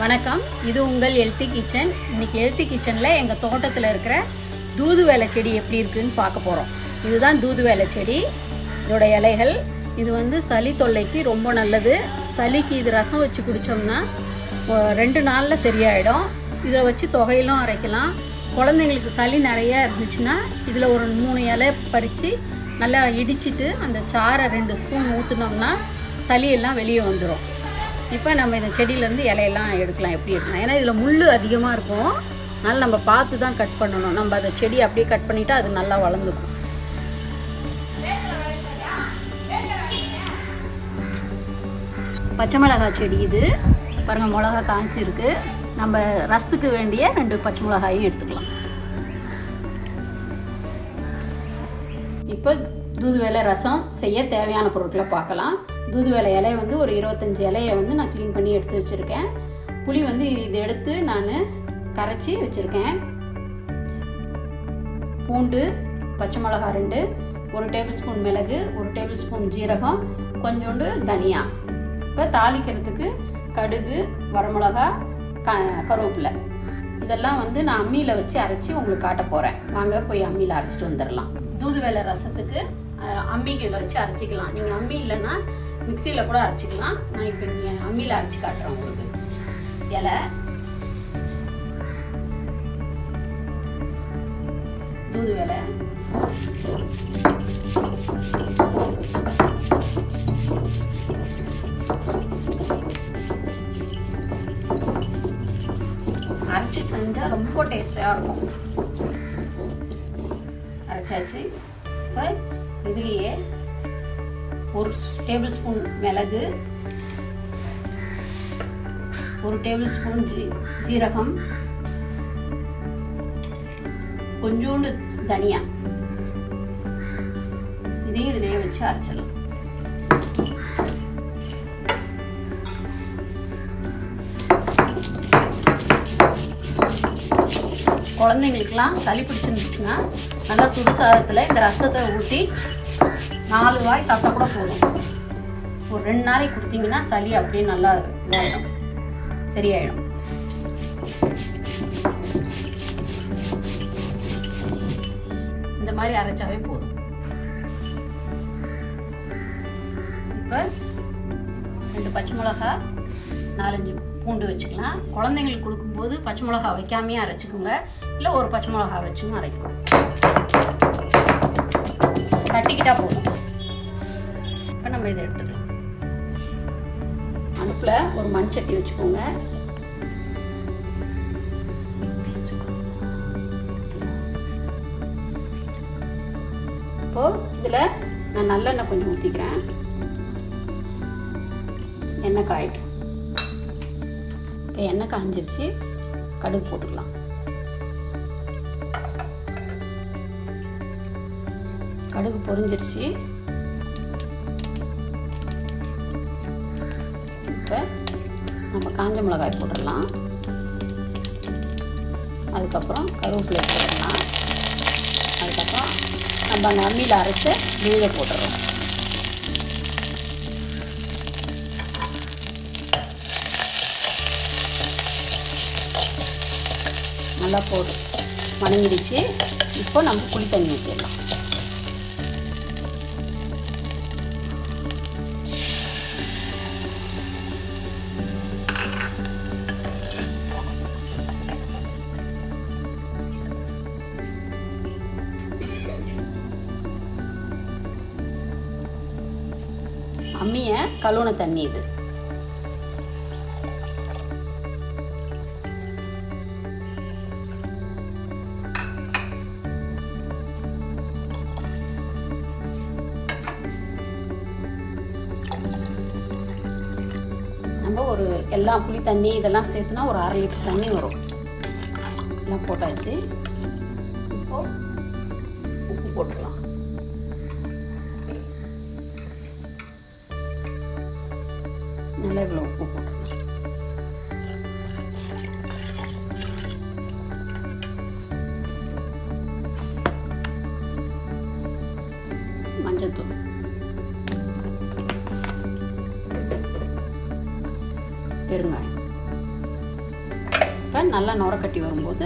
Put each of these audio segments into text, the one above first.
வணக்கம், இது உங்கள் ஹெல்த்தி கிச்சன். இன்னைக்கு ஹெல்த்தி கிச்சனில் எங்கள் தோட்டத்தில் இருக்கிற தூதுவளை செடி எப்படி இருக்குன்னு பார்க்க போகிறோம். இதுதான் தூதுவளை செடி. இதோட இலைகள் இது சளி தொல்லைக்கு ரொம்ப நல்லது. சளிக்கு இது ரசம் வச்சு குடித்தோம்னா 2 நாளில் சரியாயிடும். இதை வச்சு தொகையிலும் அரைக்கலாம். குழந்தைங்களுக்கு சளி நிறையா இருந்துச்சுன்னா இதில் ஒரு 3 இலை பறித்து நல்லா இடிச்சிட்டு அந்த சாறை 2 ஸ்பூன் ஊற்றுனோம்னா சளியெல்லாம் வெளியே வந்துடும். இப்போ நம்ம இந்த செடியிலேருந்து இலையெல்லாம் எடுக்கலாம். எப்படி எடுக்கலாம்? ஏன்னா இதில் முள் அதிகமாக இருக்கும். அதனால் நம்ம பார்த்து தான் கட் பண்ணணும். நம்ம அந்த செடி அப்படியே கட் பண்ணிவிட்டு அது நல்லா வளர்ந்துக்கும். பச்சை மிளகாய் செடி இது பாருங்கள், மிளகா காய்ச்சிருக்கு. நம்ம ரசத்துக்கு வேண்டிய 2 பச்சை மிளகாயும் எடுத்துக்கலாம். இப்போ தூதுவளை ரசம் செய்ய தேவையான பொருட்களை பார்க்கலாம். தூதுவளை இலையை ஒரு 25 இலையை நான் க்ளீன் பண்ணி எடுத்து வச்சுருக்கேன். புளி இது எடுத்து நான் கரைச்சி வச்சுருக்கேன். பூண்டு, பச்சை மிளகாய் 2, 1 டேபிள் ஸ்பூன் மிளகு, 1 டேபிள் ஸ்பூன் ஜீரகம், கொஞ்சோண்டு தனியா. இப்போ தாளிக்கிறதுக்கு கடுகு, வரமிளகா, கருவேப்பிலை இதெல்லாம் நான் அம்மியில் வச்சு அரைச்சி உங்களுக்கு காட்ட போகிறேன். வாங்க போய் அம்மியில் அரைச்சிட்டு வந்துடலாம். தூதுவளை ரசத்துக்கு அம்மிகளை வச்சு அரைச்சிக்கலாம். நீங்கள் அம்மி இல்லைன்னா மிக்சியில் கூட அரைச்சிக்கலாம். நான் இப்போ நீங்கள் அம்மியில் அரைச்சி காட்டுறேன் உங்களுக்கு. இலை, தூதுவளை, அரைச்சி செஞ்சால் ரொம்ப டேஸ்டாக இருக்கும். அரைச்சாச்சு. இப்போ இதுலேயே 1 டேபிள் ஸ்பூன் மிளகு, 1 டேபிள் ஸ்பூன் ஜீரகம், கொஞ்சோண்டு தனியா, இதையும் இதிலேயே வச்சு அரைச்சிடலாம். குழந்தைங்களுக்கெல்லாம் சளி பிடிச்சிருந்துச்சுன்னா நல்லா சுடு சாதத்தில் இந்த ரசத்தை ஊற்றி 4 வாய் சாப்பிட்டா கூட போதும். ஒரு 2 நாளைக்கு கொடுத்தீங்கன்னா சளி அப்படியே நல்லா இதாகிடும், சரியாயிடும். இந்த மாதிரி அரைச்சாவே போதும். இப்போ 2 பச்சை மிளகா, 4-5 பூண்டு வச்சுக்கலாம். குழந்தைங்களுக்கு கொடுக்கும்போது பச்சை மிளகா வைக்காமையே அரைச்சிக்கோங்க, இல்லை 1 பச்சை மிளகா வச்சும் அரைக்கலாம். தட்டிக்கிட்டா போதும். இப்போ நம்ம இதை எடுத்துக்கலாம். அடுப்பில் ஒரு மண் சட்டி வச்சுக்கோங்க. இப்போ இதில் நான் நல்லெண்ணெய் கொஞ்சம் ஊற்றிக்கிறேன். எண்ணெய் காயிட்டு. இப்போ எண்ணெய் காஞ்சிருச்சு. கடுகு போட்டுக்கலாம். கடுகு பொரிஞ்சிருச்சு. இப்போ நம்ம காஞ்ச மிளகாய் போட்டுடலாம். அதுக்கப்புறம் கருவேப்பிலை போட்டுடலாம். அதுக்கப்புறம் நம்ம அந்த அம்மியில் அரைச்ச விழுதை போட்டுடலாம். நல்லா போடு வணங்கிடுச்சு. இப்போ நம்ம புளி தண்ணி ஊற்றிடலாம். அம்மியை கழுவுன தண்ணி இது. நம்ம எல்லா புளி தண்ணி இதெல்லாம் சேர்த்துனா ஒரு 1/2 லிட்டர் தண்ணி வரும். எல்லாம் போட்டாச்சு. இப்போ உப்பு போட்டுக்கலாம். நல்லா இவ்வளோ உப்பு போட்டுக்கலாம். மஞ்சள்தூள், பெருங்காயம், இப்போ நல்லா நுர கட்டி வரும்போது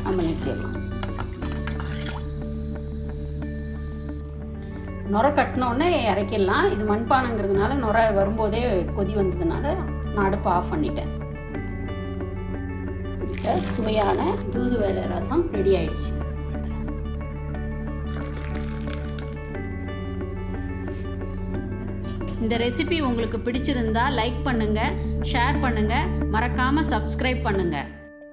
நம்ம நிறுத்திடலாம். நுர கட்டினோடனே இறக்கிடலாம். இது மண்பானைங்கிறதுனால நுர வரும்போதே கொதி வந்ததுனால நான் அடுப்பை ஆஃப் பண்ணிட்டேன். இப்போ சுவையான தூதுவளை ரசம் ரெடி ஆயிடுச்சு. இந்த ரெசிபி உங்களுக்கு பிடிச்சிருந்தா லைக் பண்ணுங்கள், ஷேர் பண்ணுங்கள், மறக்காமல் சப்ஸ்கிரைப் பண்ணுங்கள்.